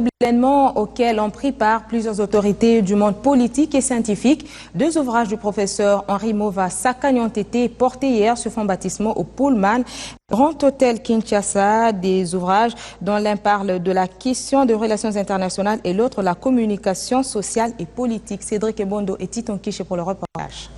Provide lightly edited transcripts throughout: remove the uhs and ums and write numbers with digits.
L'événement auquel ont pris part plusieurs autorités du monde politique et scientifique. 2 ouvrages du professeur Henri Mova Sakani ont été portés hier sur fond baptismaux au Pullman, Grand Hôtel Kinshasa. Des ouvrages dont l'un parle de la question des relations internationales et l'autre la communication sociale et politique. Cédric Ebondo et Titon Kiché pour le reportage.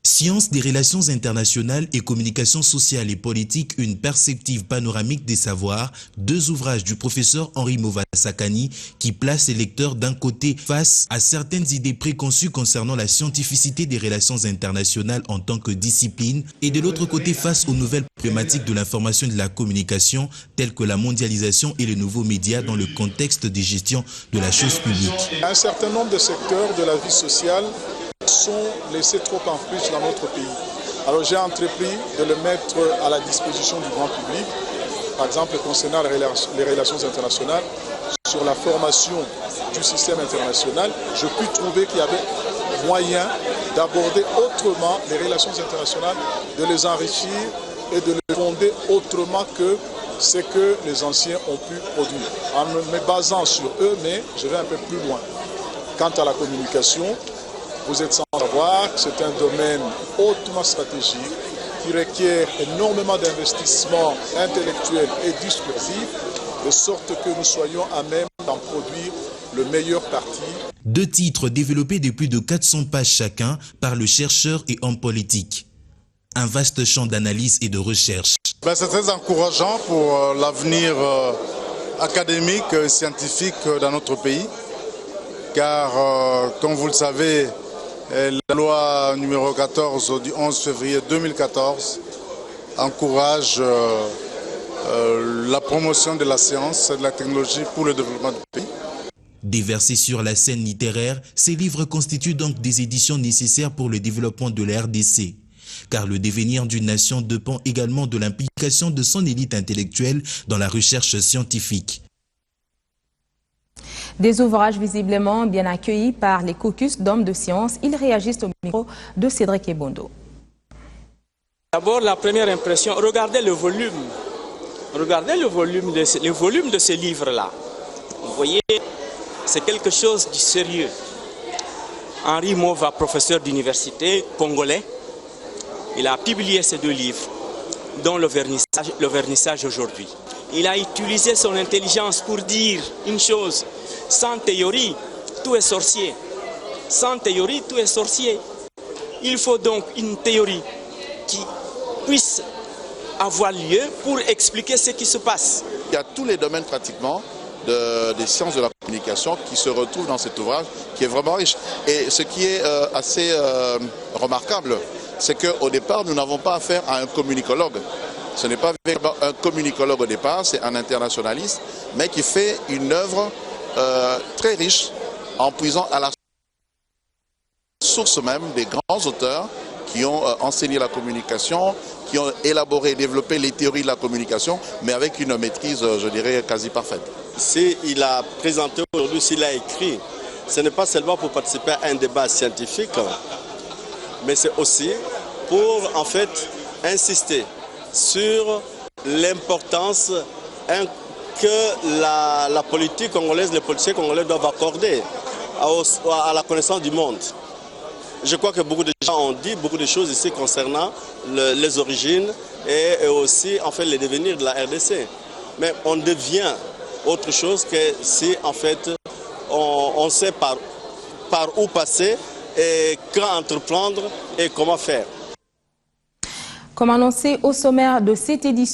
Sciences des relations internationales et communication sociale et politique, une perspective panoramique des savoirs, 2 ouvrages du professeur Henri Mova Sakani qui placent les lecteurs d'un côté face à certaines idées préconçues concernant la scientificité des relations internationales en tant que discipline et de l'autre côté face aux nouvelles problématiques de l'information et de la communication telles que la mondialisation et les nouveaux médias dans le contexte de gestion de la chose publique. Un certain nombre de secteurs de la vie sociale sont laissés trop en friche dans notre pays. Alors j'ai entrepris de le mettre à la disposition du grand public, par exemple concernant les relations internationales, sur la formation du système international. Je puis trouver qu'il y avait moyen d'aborder autrement les relations internationales, de les enrichir et de les fonder autrement que ce que les anciens ont pu produire. En me basant sur eux, mais je vais un peu plus loin. Quant à la communication, vous êtes sans savoir que c'est un domaine hautement stratégique qui requiert énormément d'investissements intellectuels et discursifs, de sorte que nous soyons à même d'en produire le meilleur parti. 2 titres développés de plus de 400 pages chacun par le chercheur et homme politique. Un vaste champ d'analyse et de recherche. C'est très encourageant pour l'avenir académique et scientifique dans notre pays, car comme vous le savez, la loi numéro 14 du 11 février 2014 encourage la promotion de la science et de la technologie pour le développement du pays. Déversés sur la scène littéraire, ces livres constituent donc des éditions nécessaires pour le développement de la RDC. Car le devenir d'une nation dépend également de l'implication de son élite intellectuelle dans la recherche scientifique. Des ouvrages visiblement bien accueillis par les caucus d'hommes de science. Ils réagissent au micro de Cédric Ebondo. D'abord, la première impression, regardez le volume. Regardez le volume de ces livres-là. Vous voyez, c'est quelque chose de sérieux. Henri Mova, professeur d'université congolais, il a publié ces 2 livres, dont le vernissage aujourd'hui. Il a utilisé son intelligence pour dire une chose. Sans théorie, tout est sorcier. Sans théorie, tout est sorcier. Il faut donc une théorie qui puisse avoir lieu pour expliquer ce qui se passe. Il y a tous les domaines pratiquement des sciences de la communication qui se retrouvent dans cet ouvrage qui est vraiment riche. Et ce qui est assez remarquable, c'est qu'au départ, nous n'avons pas affaire à un communicologue. Ce n'est pas un communicologue au départ, c'est un internationaliste, mais qui fait une œuvre très riche en puisant à la source même des grands auteurs qui ont enseigné la communication, qui ont élaboré et développé les théories de la communication, mais avec une maîtrise, je dirais, quasi parfaite. S'il a présenté aujourd'hui, s'il a écrit, ce n'est pas seulement pour participer à un débat scientifique, mais c'est aussi pour, en fait, insister sur l'importance que la politique congolaise, les politiciens congolais doivent accorder à la connaissance du monde. Je crois que beaucoup de gens ont dit beaucoup de choses ici concernant les origines et aussi en fait les devenirs de la RDC. Mais on devient autre chose que si en fait on sait par où passer et quand entreprendre et comment faire. Comme annoncé au sommaire de cette édition,